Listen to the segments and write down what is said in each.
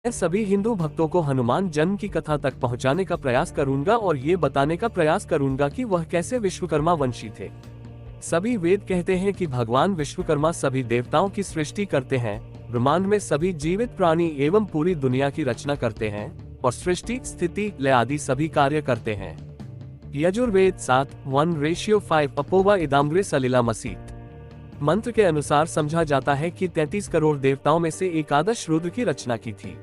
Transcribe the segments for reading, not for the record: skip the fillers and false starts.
मैं सभी हिंदू भक्तों को हनुमान जन्म की कथा तक पहुंचाने का प्रयास करूंगा और ये बताने का प्रयास करूंगा कि वह कैसे विश्वकर्मा वंशी थे। सभी वेद कहते हैं कि भगवान विश्वकर्मा सभी देवताओं की सृष्टि करते हैं, ब्रह्मांड में सभी जीवित प्राणी एवं पूरी दुनिया की रचना करते हैं और सृष्टि, स्थिति, लय आदि सभी कार्य करते हैं। यजुर्वेद 7:1:5 अपोवा इदाम्रे सलिला मसीत मंत्र के अनुसार समझा जाता है कि 33 करोड़ देवताओं में से एकादश रुद्र की रचना की थी।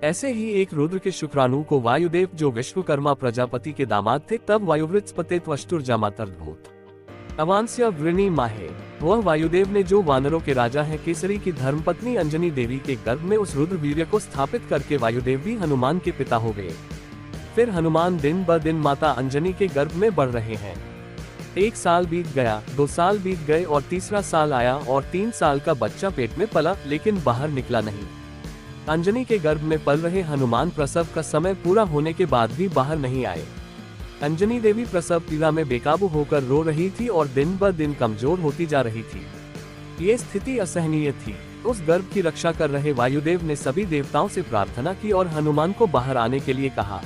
ऐसे ही एक रुद्र के शुक्राणु को वायुदेव, जो विश्वकर्मा प्रजापति के दामाद थे, तब वायुवृत्सपते त्वष्टुर्जामातर्भूत अवांस्य वृणी माहे, वह वायुदेव ने, जो वानरों के राजा हैं, केसरी की धर्मपत्नी अंजनी देवी के गर्भ में उस रुद्र वीर्य को स्थापित करके वायुदेव भी हनुमान के पिता हो गए। फिर हनुमान दिन ब दिन माता अंजनी के गर्भ में बढ़ रहे हैं। 1 साल बीत गया, 2 साल बीत गए और तीसरा साल आया और 3 साल का बच्चा पेट में पला, लेकिन बाहर निकला नहीं। अंजनी के गर्भ में पल रहे हनुमान प्रसव का समय पूरा होने के बाद भी बाहर नहीं आए। अंजनी देवी प्रसव पीड़ा में बेकाबू होकर रो रही थी और दिन ब दिन कमजोर होती जा रही थी। ये स्थिति असहनीय थी। उस गर्भ की रक्षा कर रहे वायुदेव ने सभी देवताओं से प्रार्थना की और हनुमान को बाहर आने के लिए कहा।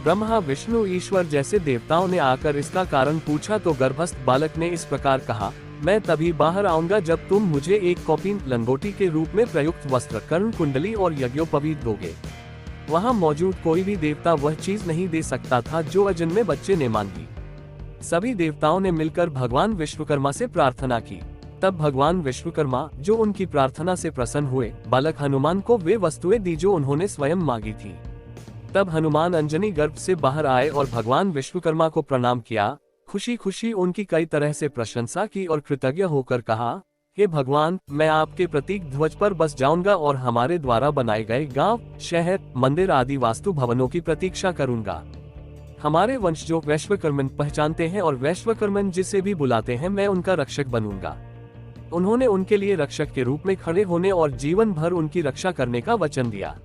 ब्रह्मा, विष्णु, ईश्वर जैसे देवताओं ने आकर इसका कारण पूछा तो गर्भस्थ बालक ने इस प्रकार कहा, मैं तभी बाहर आऊंगा जब तुम मुझे एक कौपीन लंगोटी के रूप में प्रयुक्त वस्त्र, कर्ण कुंडली और यज्ञोपवीत दोगे। वहां मौजूद कोई भी देवता वह चीज नहीं दे सकता था जो अजन्मे बच्चे ने मांगी। सभी देवताओं ने मिलकर भगवान विश्वकर्मा से प्रार्थना की। तब भगवान विश्वकर्मा, जो उनकी प्रार्थना से प्रसन्न हुए, बालक हनुमान को वे वस्तुएं दी जो उन्होंने स्वयं मांगी थी। तब हनुमान अंजनी गर्भ से बाहर आए और भगवान विश्वकर्मा को प्रणाम किया। खुशी खुशी उनकी कई तरह से प्रशंसा की और कृतज्ञ होकर कहा, हे भगवान, मैं आपके प्रतीक ध्वज पर बस जाऊंगा और हमारे द्वारा बनाए गए गांव, शहर, मंदिर आदि वास्तु भवनों की प्रतीक्षा करूंगा। हमारे वंश जो वैश्वकर्मन पहचानते हैं और वैश्वकर्मन जिसे भी बुलाते हैं, मैं उनका रक्षक बनूंगा। उन्होंने उनके लिए रक्षक के रूप में खड़े होने और जीवन भर उनकी रक्षा करने का वचन दिया।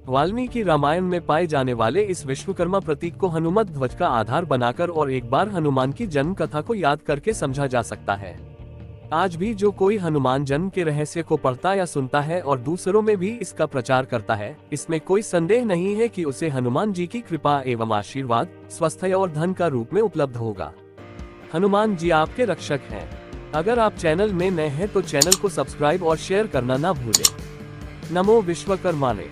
वाल्मीकि रामायण में पाए जाने वाले इस विश्वकर्मा प्रतीक को हनुमत ध्वज का आधार बनाकर और एक बार हनुमान की जन्म कथा को याद करके समझा जा सकता है। आज भी जो कोई हनुमान जन्म के रहस्य को पढ़ता या सुनता है और दूसरों में भी इसका प्रचार करता है, इसमें कोई संदेह नहीं है कि उसे हनुमान जी की कृपा एवं आशीर्वाद, स्वास्थ्य और धन का रूप में उपलब्ध होगा। हनुमान जी आपके रक्षक हैं। अगर आप चैनल में नए हैं तो चैनल को सब्सक्राइब और शेयर करना ना भूलें। नमो विश्वकर्मा ने।